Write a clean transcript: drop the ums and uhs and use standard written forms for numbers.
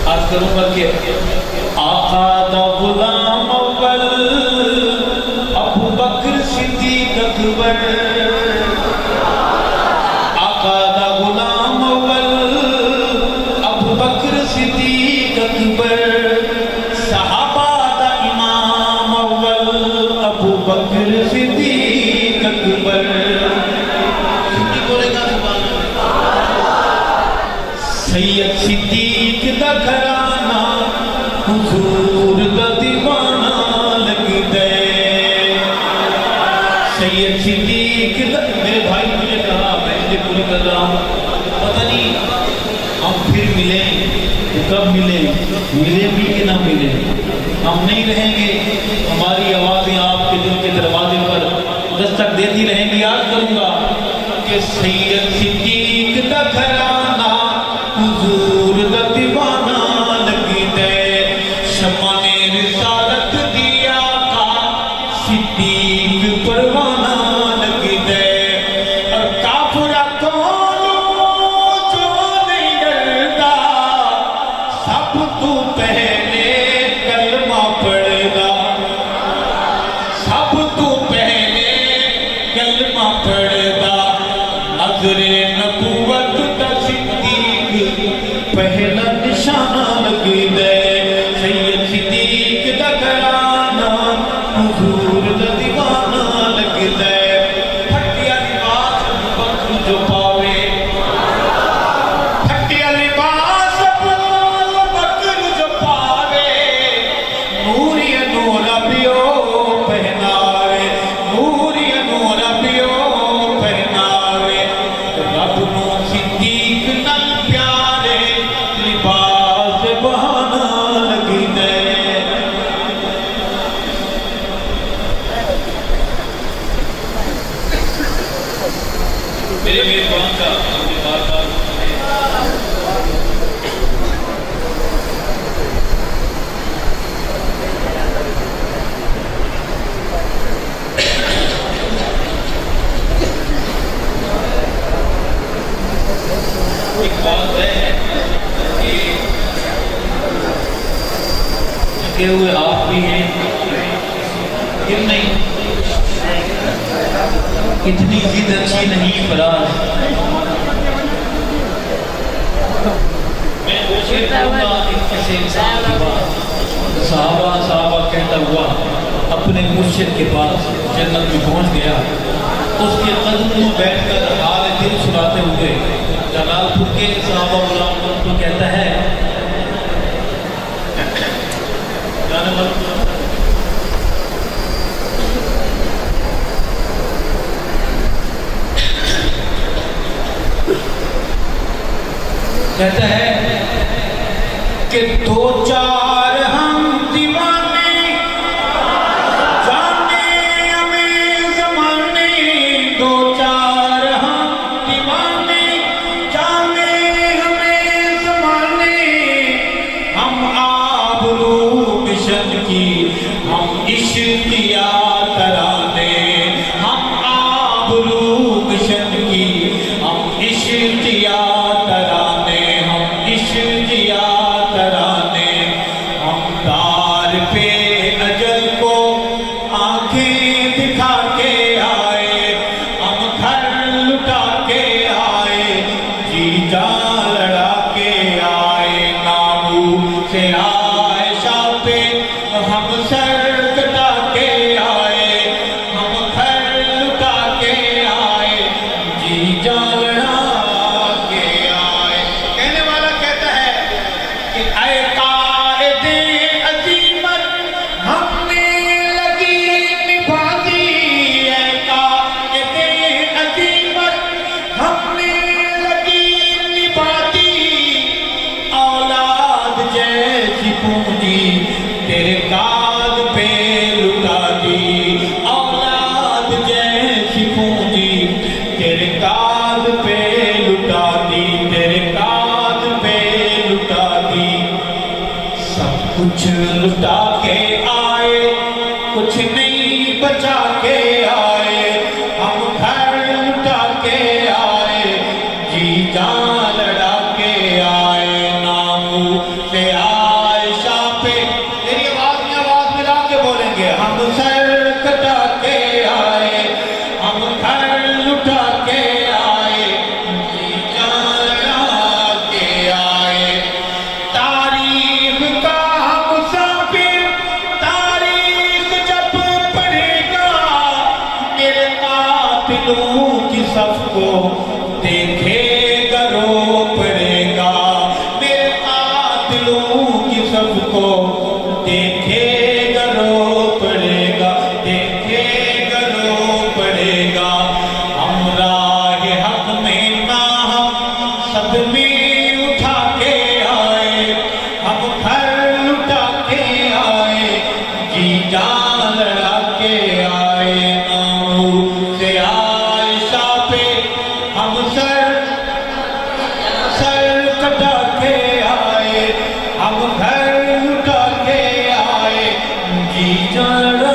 آج کروں گا کہ آقا دا غلام اول ابو بکر صدیق اکبر، آقا دا غلام اول ابو بکر صدیق اکبر، صحابہ دا امام اول ابو بکر صدیق اکبر۔ صدیق بولے گا سبحان اللہ۔ سید صدیق دا گھرانہ حضور دا دیوانہ لگ دے، سید صدیق دا میرے بھائی مجھے کہا، میں اسے پوری کر رہا ہوں، پتہ نہیں ہم پھر ملیں کب ملیں، ملیں بھی کہ نہ ملیں، ہم نہیں رہیں گے، ہماری آوازیں آپ کے دل کے دروازے پر دستک دیتی رہیں گی۔ یاد کروں گا کہ سید صدیق دا گھرانہ حضور دا دیوانہ لگ دے، شمع نے رسالت دیا کا صدیق پروانہ لگ دے، اور کافرہ کونوں جو نہیں ڈردا، سب تو پہلے کلمہ پڑھ گا، سب تو پہلے کلمہ پڑھ گا، نظر نبوت دا صدیق پہلا نشانہ لگ دے، سید صدیق دا گھرانہ حضور دا دیوانہ لگ دے، پھٹیا لباس ابو بکر جو پاوے، پھٹیا لباس ابو بکر جو پاوے، نوری نورا پیو پہناوے، نوری نورا پیو پہناوے، رب نو صدیق نال پیارے لباس بہانا لگ دے۔ میرے میربان کا بار بار ایک بات ہے کہ جھکے ہوئے آپ بھی ہیں کہ نہیں، اتنی ضد اچھی نہیں فراز، میں وہ شعر کروں گا ایک ایسے انسان کی بات، صحابہ کہتا ہوا اپنے مرشد کے پاس جنت میں پہنچ گیا، اس کے قدموں میں بیٹھ کر حال دل سناتے ہوئے جلال پور کے صحابہ غلام کو کہتا ہے، کہتا ہے کہ دو چار ہم دیوانے جانے ہمیں زمانے، دو چار ہم دیوانے جانے ہمیں زمانے، ہم آبرو مشن کی ہم اشتیا ترانے، ہم آبرو مشن کی ہم اشتیا ترانے، ہم اشتیا ترانے، ہم دار پہ اجل کو آنکھیں دکھا کے آئے، ہم گھر لٹا کے آئے، جی جان لڑا کے آئے، نامو سے عائشہ پہ ہم سر کٹا کے آئے، ہم گھر لٹا کے آئے، جی جان لڑا کے آئے۔ کہنے والا کہتا ہے کہ اے قائد عظیمت ہم نے لگی نبھا دی، اے قائد عظیمت ہم نے لگی نبھا دی، اولاد جیسی پونجی تیرے قاد پہ لٹا دی، اولاد جیسی پونجی تیرے قاد پہ لٹا دی، تیرے قاد پہ لٹا دی، سب کچھ لٹا کے آئے، کچھ نہیں بچا کے آئے، ہم گھر لٹا کے آئے، جی جان لڑا کے آئے، نامو سے کی جان